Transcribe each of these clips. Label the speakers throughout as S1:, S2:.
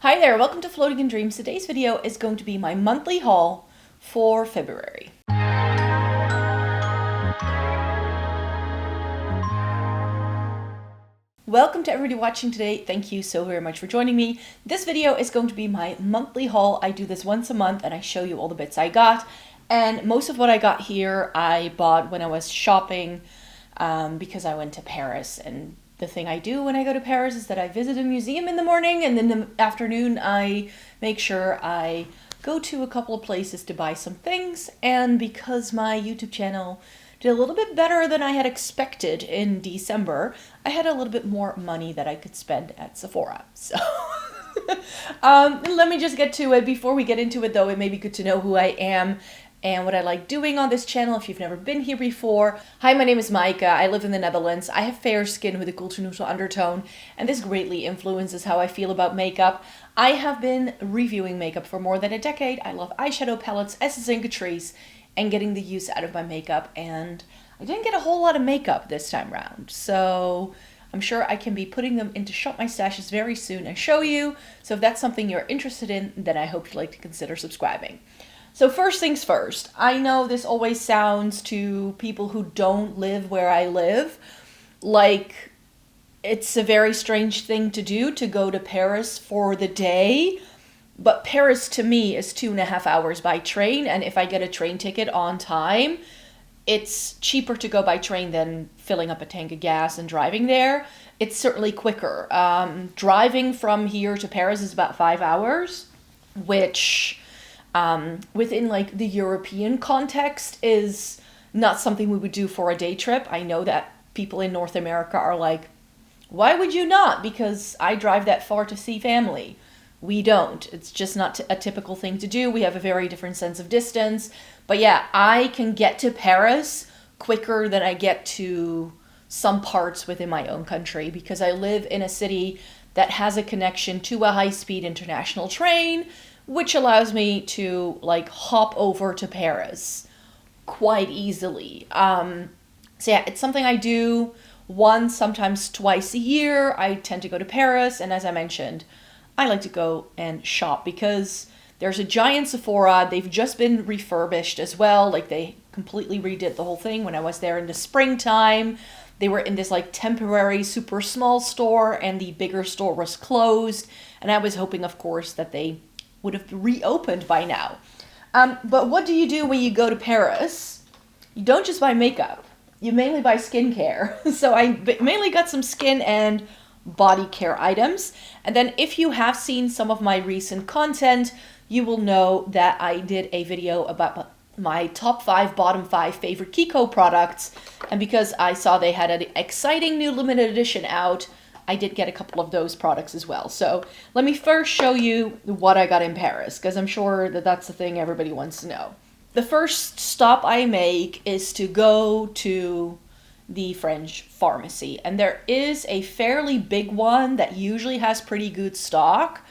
S1: Hi there, welcome to Floating in Dreams. Today's video is going to be my monthly haul for February. Welcome to everybody watching today. Thank you so very much for joining me. This video is going to be my monthly haul. I do this once a month and I show you all the bits I got. And most of what I got here I bought when I was shopping because I went to Paris. And the thing I do when I go to Paris is that I visit a museum in the morning and in the afternoon I make sure I go to a couple of places to buy some things. And because my YouTube channel did a little bit better than I had expected in December, I had a little bit more money that I could spend at Sephora. So let me just get to it. Before we get into it though, it may be good to know who I am and what I like doing on this channel if you've never been here before. Hi, my name is Maaike. I live in the Netherlands. I have fair skin with a cool to neutral undertone, and this greatly influences how I feel about makeup. I have been reviewing makeup for more than a decade. I love eyeshadow palettes, essence and catrice, and getting the use out of my makeup, and I didn't get a whole lot of makeup this time around, so I'm sure I can be putting them into Shop My Stashes very soon and show you. So if that's something you're interested in, then I hope you'd like to consider subscribing. So first things first, I know this always sounds to people who don't live where I live like it's a very strange thing to do, to go to Paris for the day. But Paris to me is 2.5 hours by train, and if I get a train ticket on time, it's cheaper to go by train than filling up a tank of gas and driving there. It's certainly quicker. Driving from here to Paris is about 5 hours, which within like the European context is not something we would do for a day trip. I know that people in North America are like, why would you not? Because I drive that far to see family. We don't. It's just not a typical thing to do. We have a very different sense of distance. But yeah, I can get to Paris quicker than I get to some parts within my own country because I live in a city that has a connection to a high-speed international train, which allows me to like hop over to Paris quite easily. So yeah, it's something I do once, sometimes twice a year. I tend to go to Paris, and as I mentioned, I like to go and shop because there's a giant Sephora. They've just been refurbished as well. Like they completely redid the whole thing when I was there in the springtime. They were in this like temporary super small store and the bigger store was closed. And I was hoping, of course, that they would have reopened by now. But what do you do when you go to Paris? You don't just buy makeup. You mainly buy skincare. So I mainly got some skin and body care items. And then if you have seen some of my recent content, you will know that I did a video about my top 5, bottom 5 favorite Kiko products. And because I saw they had an exciting new limited edition out, I did get a couple of those products as well. So let me first show you what I got in Paris, because I'm sure that that's the thing everybody wants to know. The first stop I make is to go to the French pharmacy, and there is a fairly big one that usually has pretty good stock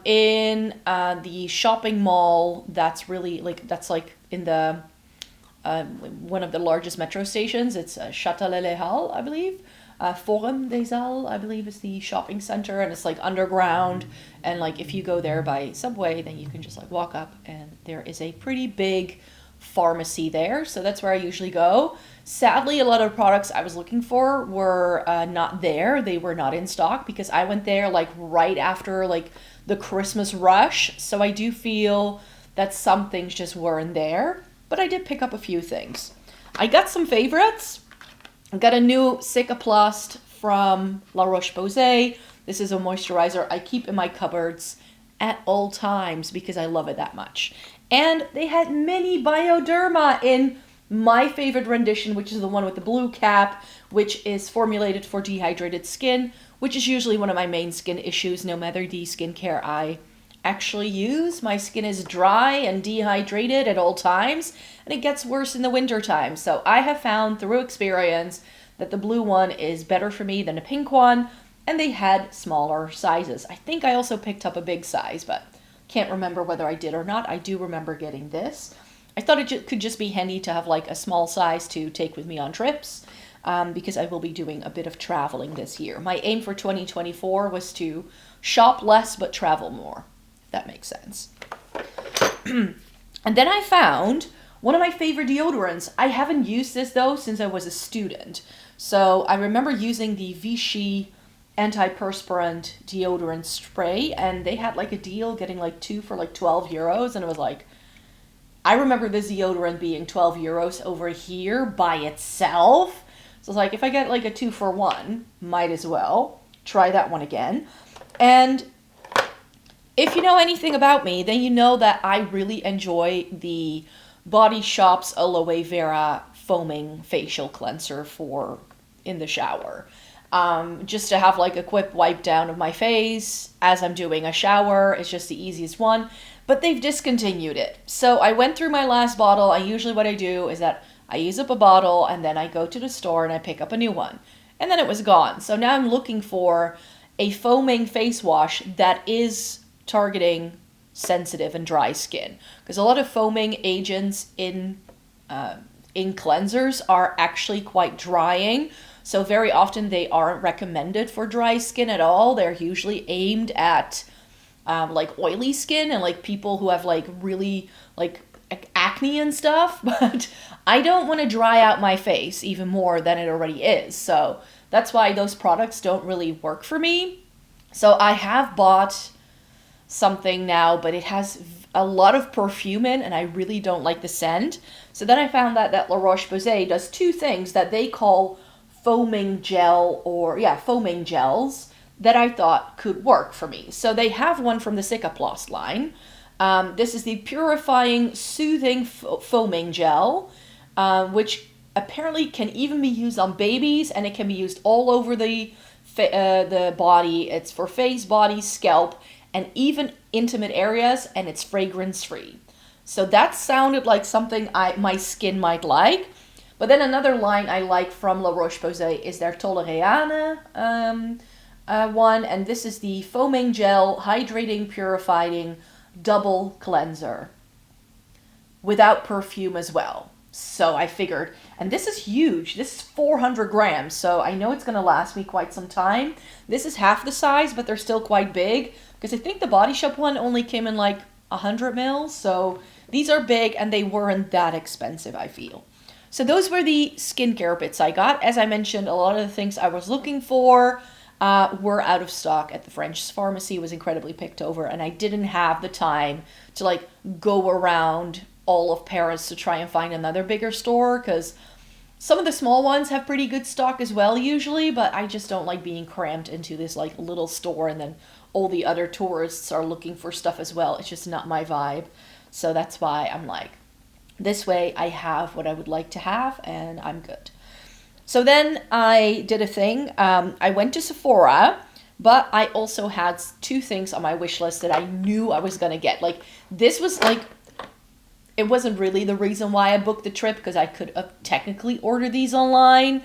S1: in the shopping mall that's really like in the one of the largest metro stations. It's Châtelet-les-Halles, I believe. Forum des Halles, I believe, is the shopping center, and it's like underground, and like if you go there by subway, then you can just like walk up and there is a pretty big pharmacy there. So that's where I usually go. Sadly, a lot of products I was looking for were not there. They were not in stock because I went there like right after like the Christmas rush. So I do feel that some things just weren't there, but I did pick up a few things. I got some favorites. I got a new Cicaplast from La Roche-Posay. This is a moisturizer I keep in my cupboards at all times because I love it that much. And they had mini Bioderma in my favorite rendition, which is the one with the blue cap, which is formulated for dehydrated skin, which is usually one of my main skin issues, no matter the skincare I actually use. My skin is dry and dehydrated at all times, and it gets worse in the winter time. So I have found through experience that the blue one is better for me than a pink one, and they had smaller sizes. I think I also picked up a big size, but can't remember whether I did or not. I do remember getting this. I thought it could just be handy to have like a small size to take with me on trips. because I will be doing a bit of traveling this year. My aim for 2024 was to shop less but travel more, if that makes sense. And then I found one of my favorite deodorants. I haven't used this though since I was a student. So I remember using the Vichy antiperspirant deodorant spray, and they had like a deal getting like 2 for like 12 euros. And it was like, I remember this deodorant being 12 euros over here by itself. So it's like, if I get like a 2 for 1, might as well try that one again. And if you know anything about me, then you know that I really enjoy the Body Shop's Aloe Vera foaming facial cleanser for in the shower. Just to have like a quick wipe down of my face as I'm doing a shower. It's just the easiest one. But they've discontinued it. So I went through my last bottle. Usually what I do is that I use up a bottle and then I go to the store and I pick up a new one. And then it was gone. So now I'm looking for a foaming face wash that is targeting sensitive and dry skin. Because a lot of foaming agents in cleansers are actually quite drying. So very often they aren't recommended for dry skin at all. They're usually aimed at like oily skin and like people who have like really like acne and stuff. But I don't want to dry out my face even more than it already is. So that's why those products don't really work for me. So I have bought something now, but it has a lot of perfume in and I really don't like the scent. So then I found that La Roche-Posay does 2 things that they call foaming gel foaming gels that I thought could work for me. So they have one from the Cicaplast line. This is the Purifying Soothing Foaming Gel, which apparently can even be used on babies, and it can be used all over the body. It's for face, body, scalp, and even intimate areas, and it's fragrance free. So that sounded like something my skin might like. But then another line I like from La Roche-Posay is their Toleriane one, and this is the Foaming Gel Hydrating Purifying Double Cleanser without perfume as well. So I figured, and this is huge. This is 400 grams, so I know it's going to last me quite some time. This is half the size, but they're still quite big, because I think the Body Shop one only came in like 100 mils, so these are big, and they weren't that expensive, I feel. So those were the skincare bits I got. As I mentioned, a lot of the things I was looking for were out of stock at the French pharmacy. It was incredibly picked over, and I didn't have the time to like go around all of Paris to try and find another bigger store, because some of the small ones have pretty good stock as well usually, but I just don't like being crammed into this like little store and then all the other tourists are looking for stuff as well. It's just not my vibe. So that's why I'm like, this way I have what I would like to have and I'm good. So then I did a thing. I went to Sephora, but I also had 2 things on my wish list that I knew I was going to get. Like, this was like, it wasn't really the reason why I booked the trip, because I could technically order these online.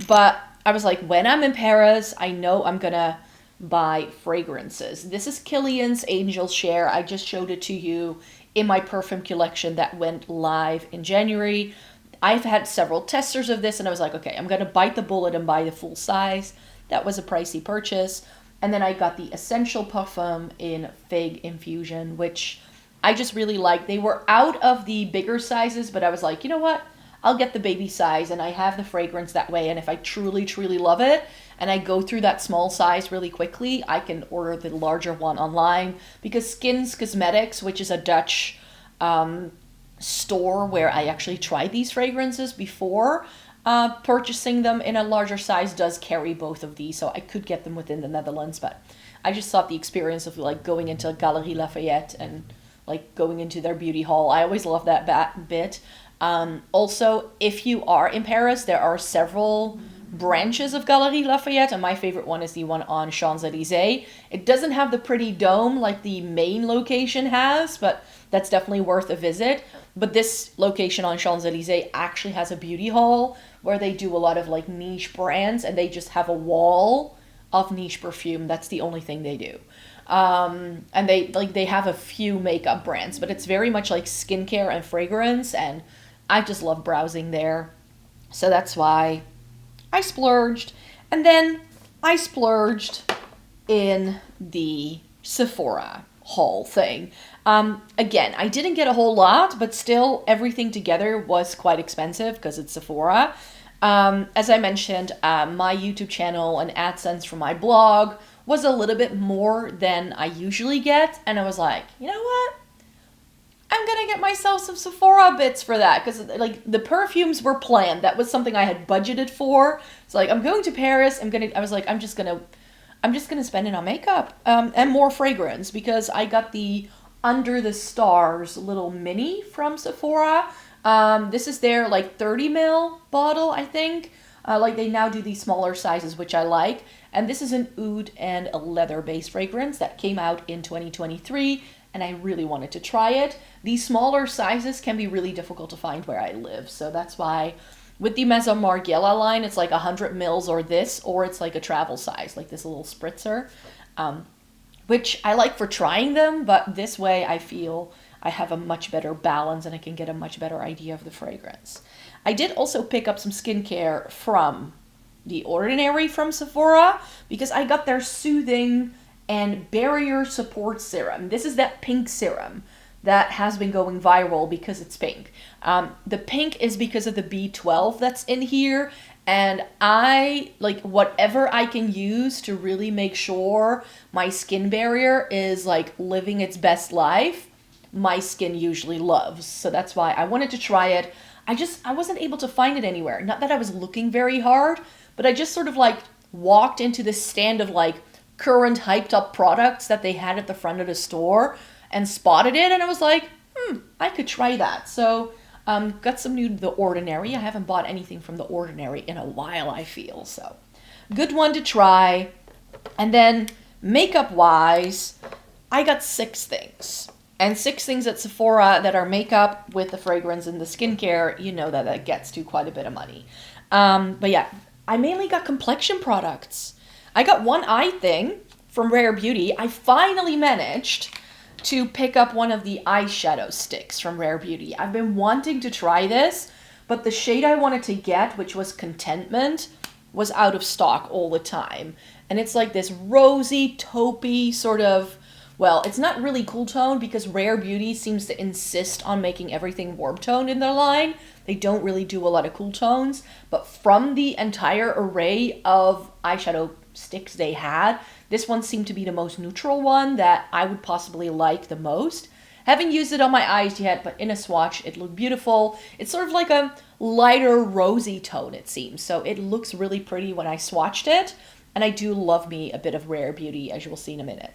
S1: But I was like, when I'm in Paris, I know I'm going to buy fragrances. This is Kilian's Angel Share. I just showed it to you in my perfume collection that went live in January. I've had several testers of this, and I was like, okay, I'm going to bite the bullet and buy the full size. That was a pricey purchase. And then I got the Essential Parfum in Fig Infusion, which I just really like. They were out of the bigger sizes, but I was like, you know what? I'll get the baby size, and I have the fragrance that way. And if I truly, truly love it, and I go through that small size really quickly, I can order the larger one online, because Skins Cosmetics, which is a Dutch store where I actually tried these fragrances before purchasing them in a larger size, does carry both of these, so I could get them within the Netherlands. But I just thought the experience of like going into Galeries Lafayette and like going into their beauty hall, I always love that bit. Also, if you are in Paris, there are several branches of Galeries Lafayette, and my favorite one is the one on Champs-Élysées. It doesn't have the pretty dome like the main location has, but that's definitely worth a visit. But this location on Champs-Élysées actually has a beauty hall where they do a lot of like niche brands, and they just have a wall of niche perfume. That's the only thing they do. And they have a few makeup brands, but it's very much like skincare and fragrance, and I just love browsing there. So that's why I splurged. And then I splurged in the Sephora haul thing. Again, I didn't get a whole lot, but still everything together was quite expensive because it's Sephora. As I mentioned, my YouTube channel and AdSense for my blog was a little bit more than I usually get. And I was like, you know what? I'm gonna get myself some Sephora bits for that, because like the perfumes were planned. That was something I had budgeted for. So like, I'm going to Paris. I was like, I'm just gonna spend it on makeup and more fragrance, because I got the Under the Stars little mini from Sephora. This is their like 30 ml bottle, I think. Like they now do these smaller sizes, which I like. And this is an oud and a leather-based fragrance that came out in 2023, and I really wanted to try it. These smaller sizes can be really difficult to find where I live, so that's why with the Maison Margiela line, it's like 100 mils or this, or it's like a travel size, like this little spritzer, which I like for trying them, but this way I feel I have a much better balance and I can get a much better idea of the fragrance. I did also pick up some skincare from The Ordinary from Sephora, because I got their Soothing and Barrier Support Serum. This is that pink serum that has been going viral because it's pink. The pink is because of the B12 that's in here, and I like whatever I can use to really make sure my skin barrier is like living its best life, my skin usually loves. So that's why I wanted to try it. I wasn't able to find it anywhere. Not that I was looking very hard, but I just sort of like walked into this stand of like current hyped up products that they had at the front of the store and spotted it, and I was like, I could try that. So got some new The Ordinary. I haven't bought anything from The Ordinary in a while, I feel, so good one to try. And then makeup wise, I got 6 things, and 6 things at Sephora that are makeup with the fragrance and the skincare. You know that gets to quite a bit of money. But yeah, I mainly got complexion products. I got one eye thing from Rare Beauty. I finally managed to pick up one of the eyeshadow sticks from Rare Beauty. I've been wanting to try this, but the shade I wanted to get, which was Contentment, was out of stock all the time. And it's like this rosy, taupey sort of, well, it's not really cool tone, because Rare Beauty seems to insist on making everything warm toned in their line. They don't really do a lot of cool tones, but from the entire array of eyeshadow sticks they had, this one seemed to be the most neutral one that I would possibly like the most. Haven't used it on my eyes yet, but in a swatch it looked beautiful. It's sort of like a lighter rosy tone, it seems, so it looks really pretty when I swatched it, and I do love me a bit of Rare Beauty, as you will see in a minute.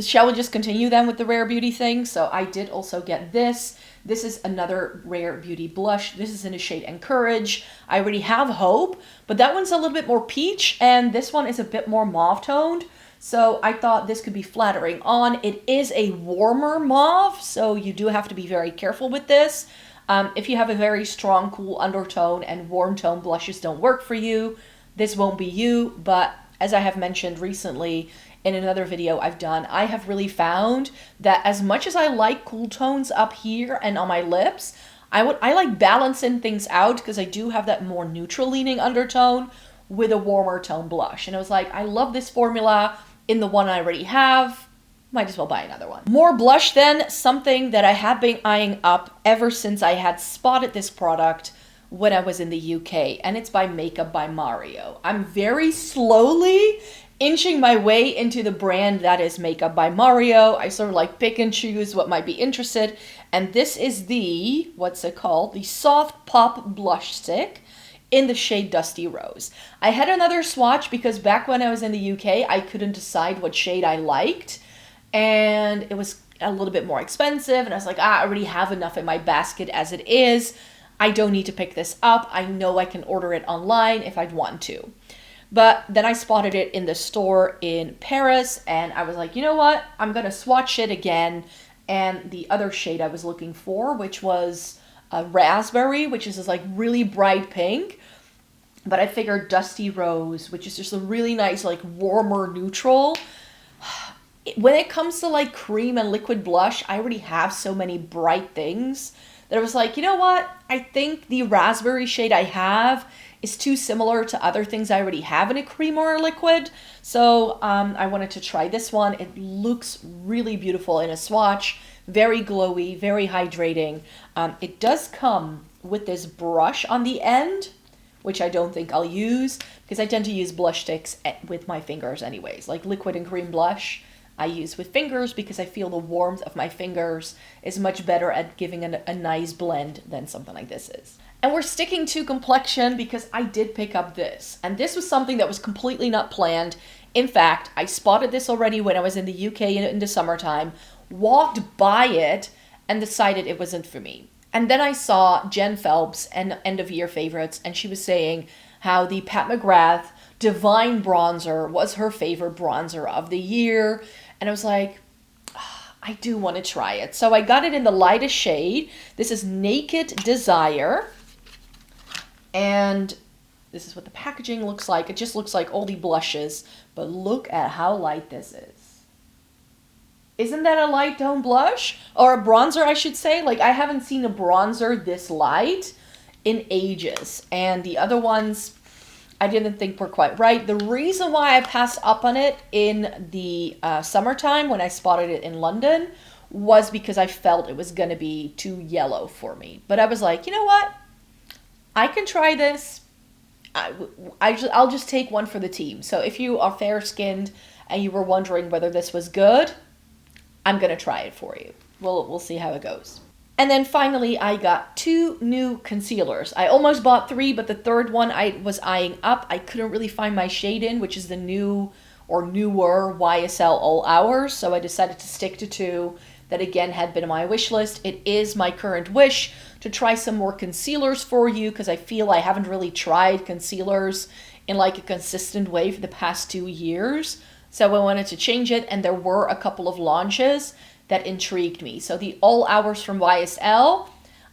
S1: Shall we just continue then with the Rare Beauty thing? So I did also get this. This is another Rare Beauty blush. This is in the shade Encourage. I already have Hope, but that one's a little bit more peach, and this one is a bit more mauve toned. So I thought this could be flattering on. It is a warmer mauve, so you do have to be very careful with this. If you have a very strong, cool undertone and warm tone blushes don't work for you, this won't be you. But as I have mentioned recently, in another video I've done, I have really found that as much as I like cool tones up here and on my lips, I like balancing things out, because I do have that more neutral leaning undertone with a warmer tone blush. And I was like, I love this formula in the one I already have. Might as well buy another one. More blush then, something that I have been eyeing up ever since I had spotted this product when I was in the UK, and it's by Makeup by Mario. I'm very slowly inching my way into the brand that is Makeup by Mario. I sort of like pick and choose what might be interested. And this is the, what's it called? The Soft Pop Blush Stick in the shade Dusty Rose. I had another swatch because back when I was in the UK, I couldn't decide what shade I liked. And it was a little bit more expensive. And I was like, I already have enough in my basket as it is. I don't need to pick this up. I know I can order it online if I'd want to. But then I spotted it in the store in Paris, and I was like, you know what? I'm going to swatch it again. And the other shade I was looking for, which was a Raspberry, which is this like really bright pink. But I figured Dusty Rose, which is just a really nice, like warmer neutral. When it comes to like cream and liquid blush, I already have so many bright things that I was like, you know what? I think the raspberry shade I have is too similar to other things I already have in a cream or a liquid. So I wanted to try this one. It looks really beautiful in a swatch, very glowy, very hydrating. It does come with this brush on the end, which I don't think I'll use because I tend to use blush sticks with my fingers anyways. Like liquid and cream blush I use with fingers because I feel the warmth of my fingers is much better at giving a nice blend than something like this is. And we're sticking to complexion because I did pick up this. And this was something that was completely not planned. In fact, I spotted this already when I was in the UK in the summertime, walked by it, and decided it wasn't for me. And then I saw Jen Phelps and End of Year Favorites, and she was saying how the Pat McGrath Divine Bronzer was her favorite bronzer of the year. And I was like, I do want to try it. So I got it in the lightest shade. This is Naked Desire. And this is what the packaging looks like. It just looks like all the blushes. But look at how light this is. Isn't that a light tone blush? Or a bronzer, I should say. Like, I haven't seen a bronzer this light in ages. And the other ones, I didn't think were quite right. The reason why I passed up on it in the summertime when I spotted it in London was because I felt it was going to be too yellow for me. But I was like, you know what? I can try this. I'll just take one for the team. So if you are fair-skinned and you were wondering whether this was good, I'm going to try it for you. We'll see how it goes. And then finally, I got 2 new concealers. I almost bought 3, but the third one I was eyeing up. I couldn't really find my shade in, which is the new or newer YSL All Hours. So I decided to stick to 2 that again had been on my wish list. It is my current wish to try some more concealers for you because I feel I haven't really tried concealers in like a consistent way for the past 2 years. So I wanted to change it, and there were a couple of launches that intrigued me. So the All Hours from YSL,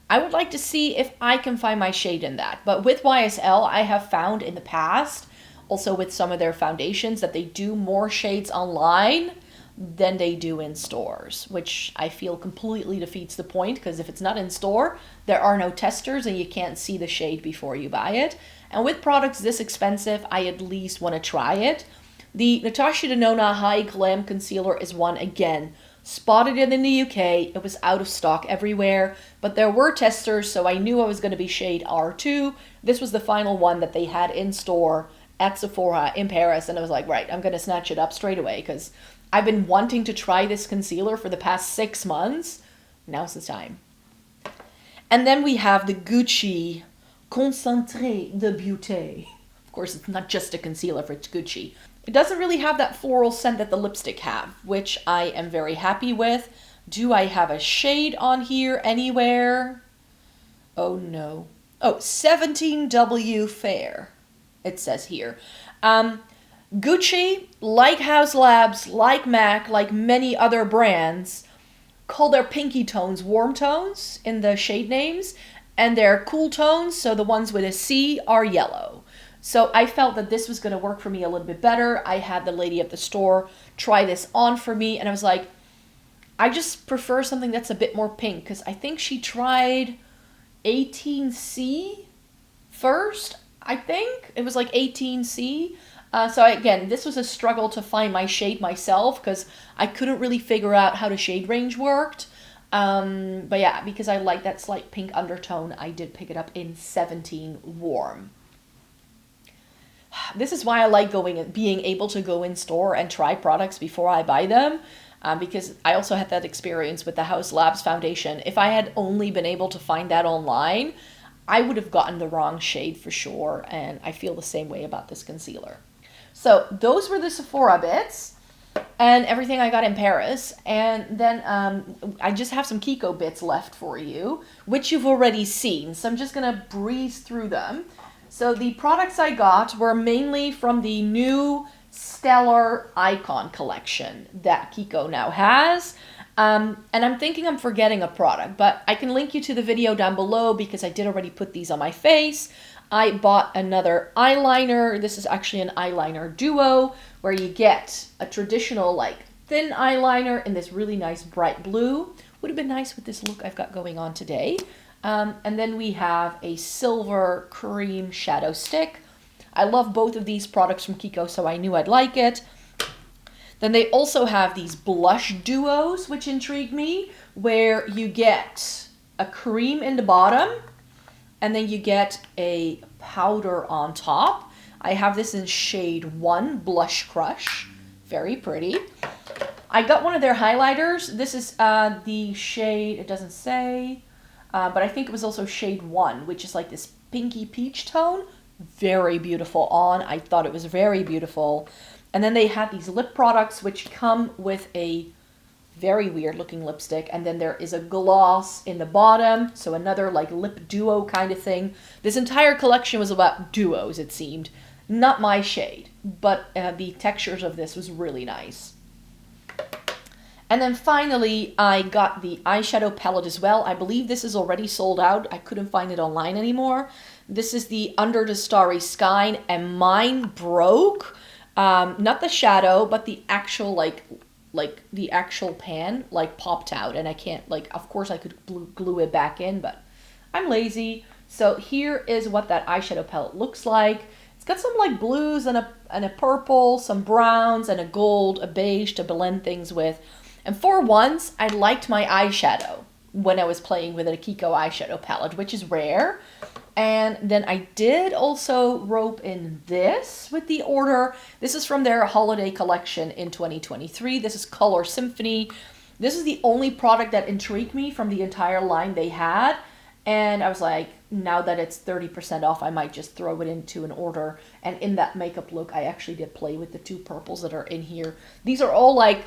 S1: I would like to see if I can find my shade in that. But with YSL, I have found in the past, also with some of their foundations, that they do more shades online than they do in stores, which I feel completely defeats the point because if it's not in store, there are no testers and you can't see the shade before you buy it. And with products this expensive, I at least want to try it. The Natasha Denona High Glam Concealer is one, again, spotted it in the UK. It was out of stock everywhere, but there were testers, so I knew I was going to be shade R2. This was the final one that they had in store at Sephora in Paris, and I was like, right, I'm going to snatch it up straight away because I've been wanting to try this concealer for the past 6 months. Now's the time. And then we have the Gucci Concentré de Beauté. Of course, it's not just a concealer for Gucci. It doesn't really have that floral scent that the lipstick have, which I am very happy with. Do I have a shade on here anywhere? Oh no. Oh, 17W Fair, it says here. Gucci, like House Labs, like MAC, like many other brands, call their pinky tones warm tones in the shade names, and their cool tones, so the ones with a C, are yellow. So I felt that this was going to work for me a little bit better. I had the lady at the store try this on for me, and I was like, I just prefer something that's a bit more pink, because I think she tried 18C first, I think. It was like 18C. So again, this was a struggle to find my shade myself, because I couldn't really figure out how the shade range worked. But yeah, because I like that slight pink undertone, I did pick it up in 17 Warm. This is why I like being able to go in store and try products before I buy them, because I also had that experience with the House Labs foundation. If I had only been able to find that online, I would have gotten the wrong shade for sure, and I feel the same way about this concealer. So those were the Sephora bits and everything I got in Paris, and then I just have some Kiko bits left for you, which you've already seen, so I'm just gonna breeze through them. So the products I got were mainly from the new Stellar Icon collection that Kiko now has. And I'm thinking I'm forgetting a product, but I can link you to the video down below because I did already put these on my face. I bought another eyeliner. This is actually an eyeliner duo where you get a traditional like thin eyeliner in this really nice bright blue. Would have been nice with this look I've got going on today. And then we have a silver cream shadow stick. I love both of these products from Kiko, so I knew I'd like it. Then they also have these blush duos, which intrigued me, where you get a cream in the bottom, and then you get a powder on top. I have this in shade 1, Blush Crush. Very pretty. I got one of their highlighters. This is the shade, it doesn't say, but I think it was also shade 1, which is like this pinky peach tone. Very beautiful on. I thought it was very beautiful. And then they have these lip products which come with a very weird looking lipstick, and then there is a gloss in the bottom, so another like lip duo kind of thing. This entire collection was about duos, it seemed. Not my shade, but the textures of this was really nice. And then finally, I got the eyeshadow palette as well. I believe this is already sold out. I couldn't find it online anymore. This is the Under the Starry Sky, and mine broke. Not the shadow, but the actual like the actual pan like popped out, and I can't, like, of course I could glue it back in, but I'm lazy. So here is what that eyeshadow palette looks like. It's got some like blues and a purple, some browns and a gold, a beige to blend things with. And for once, I liked my eyeshadow when I was playing with a Kiko eyeshadow palette, which is rare. And then I did also rope in this with the order. This is from their holiday collection in 2023. This is Color Symphony. This is the only product that intrigued me from the entire line they had. And I was like, now that it's 30% off, I might just throw it into an order. And in that makeup look, I actually did play with the 2 purples that are in here. These are all like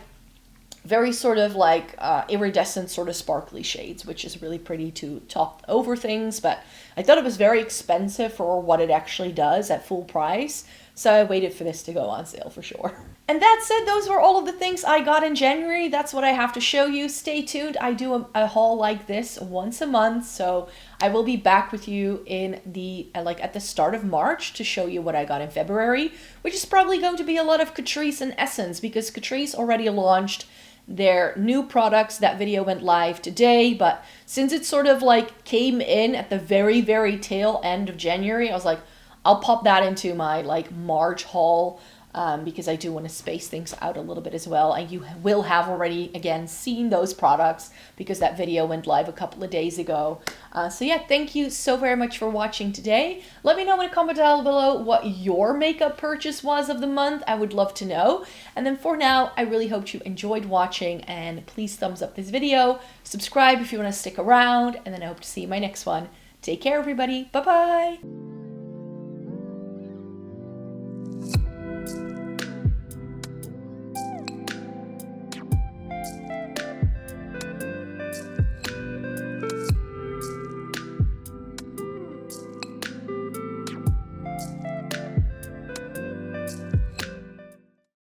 S1: very sort of like iridescent sort of sparkly shades, which is really pretty to top over things. But I thought it was very expensive for what it actually does at full price. So I waited for this to go on sale for sure. And that said, those were all of the things I got in January. That's what I have to show you. Stay tuned. I do a haul like this once a month. So I will be back with you in the at the start of March to show you what I got in February, which is probably going to be a lot of Catrice and Essence, because Catrice already launched their new products. That video went live today, but since it sort of like came in at the very, very tail end of January, I was like, I'll pop that into my like March haul, because I do want to space things out a little bit as well. And you will have already, again, seen those products because that video went live a couple of days ago. So yeah, thank you so very much for watching today. Let me know in a comment down below what your makeup purchase was of the month. I would love to know. And then for now, I really hope you enjoyed watching, and please thumbs up this video, subscribe if you want to stick around, and then I hope to see you in my next one. Take care, everybody. Bye-bye.